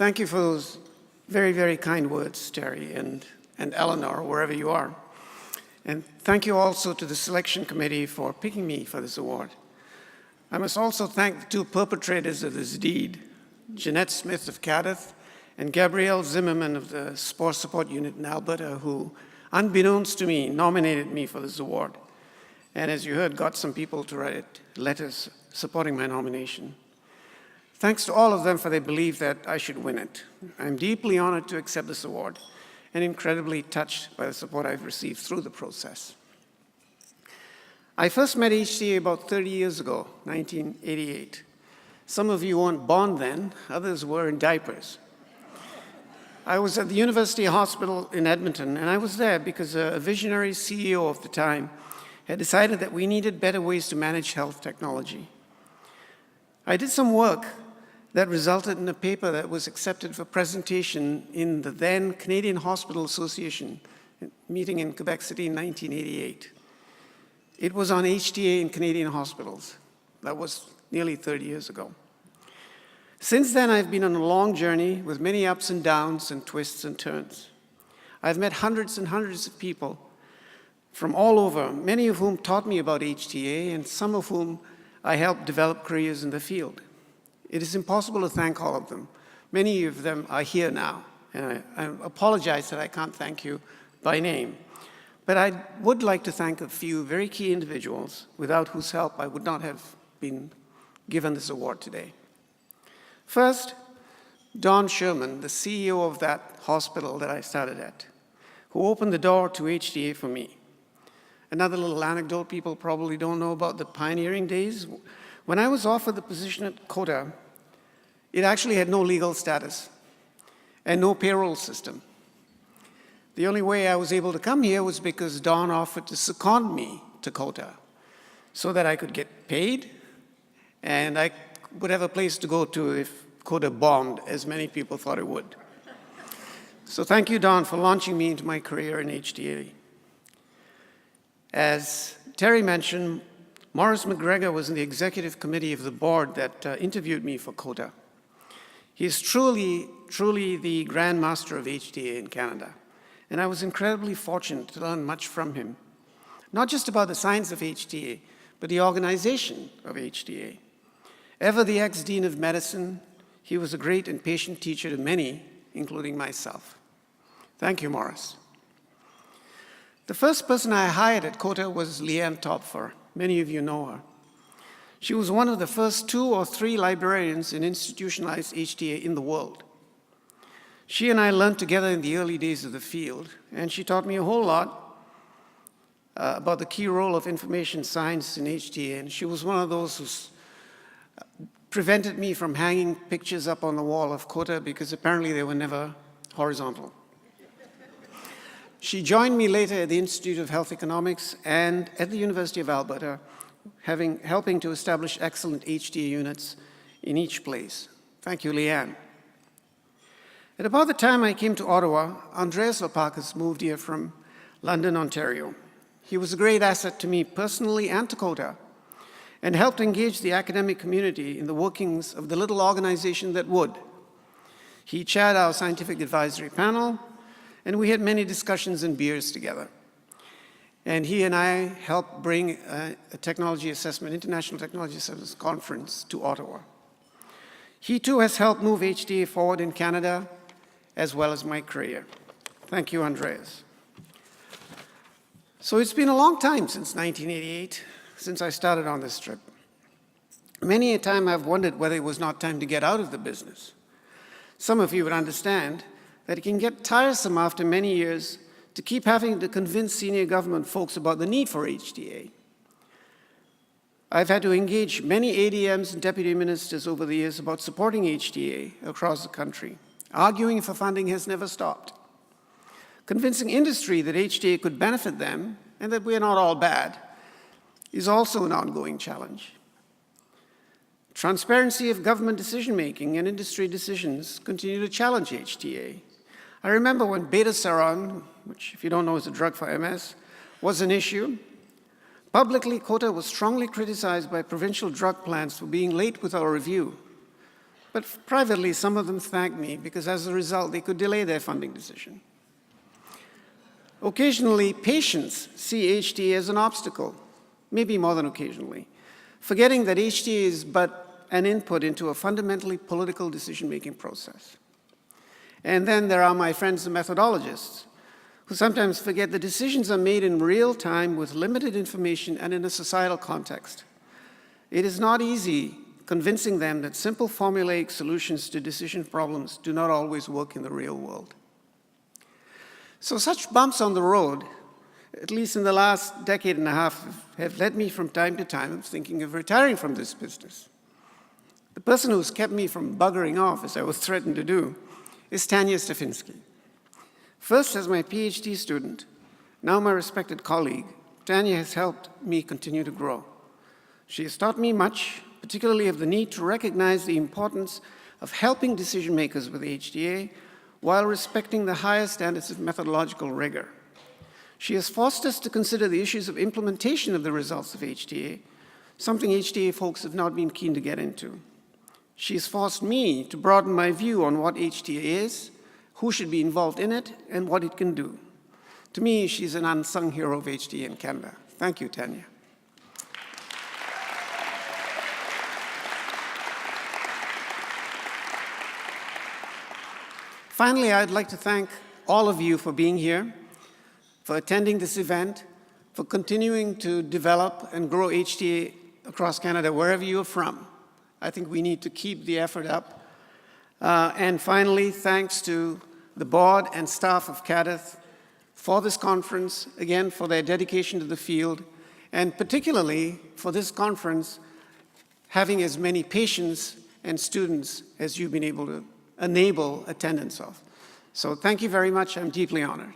Thank you for those very, very kind words, Terry and Eleanor, wherever you are. And thank you also to the selection committee for picking me for this award. I must also thank the two perpetrators of this deed, Jeanette Smith of CADTH and Gabrielle Zimmerman of the Sport Support Unit in Alberta, who, unbeknownst to me, nominated me for this award. And as you heard, got some people to write letters supporting my nomination. Thanks to all of them for their belief that I should win it. I'm deeply honored to accept this award and incredibly touched by the support I've received through the process. I first met HTA about 30 years ago, 1988. Some of you weren't born then, others were in diapers. I was at the University Hospital in Edmonton, and I was there because a visionary CEO of the time had decided that we needed better ways to manage health technology. I did some work that resulted in a paper that was accepted for presentation in the then Canadian Hospital Association meeting in Quebec City in 1988. It was on HTA in Canadian hospitals. That was nearly 30 years ago. Since then, I've been on a long journey with many ups and downs and twists and turns. I've met hundreds and hundreds of people from all over, many of whom taught me about HTA and some of whom I helped develop careers in the field. It is impossible to thank all of them. Many of them are here now, and I apologize that I can't thank you by name. But I would like to thank a few very key individuals without whose help I would not have been given this award today. First, Don Sherman, the CEO of that hospital that I started at, who opened the door to HTA for me. Another little anecdote people probably don't know about the pioneering days. When I was offered the position at CADTH, it actually had no legal status and no payroll system. The only way I was able to come here was because Don offered to second me to CADTH so that I could get paid and I would have a place to go to if CADTH bombed, as many people thought it would. So thank you, Don, for launching me into my career in HTA. As Terry mentioned, Maurice McGregor was in the executive committee of the board that interviewed me for CADTH. He is truly the Grand Master of HTA in Canada, and I was incredibly fortunate to learn much from him, not just about the science of HTA, but the organization of HTA. Ever the ex-dean of medicine, he was a great and patient teacher to many, including myself. Thank you, Maurice. The first person I hired at CADTH was Leanne Topfer. Many of you know her. She was one of the first 2 or 3 librarians in institutionalized HTA in the world. She and I learned together in the early days of the field, and she taught me a whole lot about the key role of information science in HTA, and she was one of those who prevented me from hanging pictures up on the wall of CADTH because apparently they were never horizontal. She joined me later at the Institute of Health Economics and at the University of Alberta, helping to establish excellent HTA units in each place. Thank you, Leanne. At about the time I came to Ottawa, Andreas Lopakis moved here from London, Ontario. He was a great asset to me personally and to CADTH, and helped engage the academic community in the workings of the little organization that would. He chaired our scientific advisory panel, and we had many discussions and beers together. And he and I helped bring a International Technology Assessment Conference to Ottawa. He too has helped move HTA forward in Canada, as well as my career. Thank you, Andreas. So it's been a long time since 1988, since I started on this trip. Many a time I've wondered whether it was not time to get out of the business. Some of you would understand that it can get tiresome after many years to keep having to convince senior government folks about the need for HTA. I've had to engage many ADMs and deputy ministers over the years about supporting HTA across the country. Arguing for funding has never stopped. Convincing industry that HTA could benefit them and that we're not all bad is also an ongoing challenge. Transparency of government decision-making and industry decisions continue to challenge HTA. I remember when beta-seron, which if you don't know is a drug for MS, was an issue. Publicly, CADTH was strongly criticized by provincial drug plans for being late with our review. But privately, some of them thanked me because as a result, they could delay their funding decision. Occasionally, patients see HTA as an obstacle, maybe more than occasionally, forgetting that HTA is but an input into a fundamentally political decision-making process. And then there are my friends, the methodologists, who sometimes forget the decisions are made in real time with limited information and in a societal context. It is not easy convincing them that simple formulaic solutions to decision problems do not always work in the real world. So such bumps on the road, at least in the last decade and a half, have led me from time to time thinking of retiring from this business. The person who's kept me from buggering off, as I was threatened to do, is Tanya Stefanski. First as my PhD student, now my respected colleague, Tanya has helped me continue to grow. She has taught me much, particularly of the need to recognize the importance of helping decision makers with HTA while respecting the highest standards of methodological rigor. She has forced us to consider the issues of implementation of the results of HTA, something HTA folks have not been keen to get into. She has forced me to broaden my view on what HTA is, who should be involved in it, and what it can do. To me, she's an unsung hero of HTA in Canada. Thank you, Tanya. Finally, I'd like to thank all of you for being here, for attending this event, for continuing to develop and grow HTA across Canada, wherever you're from. I think we need to keep the effort up. And finally, thanks to the board and staff of CADTH for this conference, again, for their dedication to the field, and particularly for this conference having as many patients and students as you've been able to enable attendance of. So thank you very much. I'm deeply honored.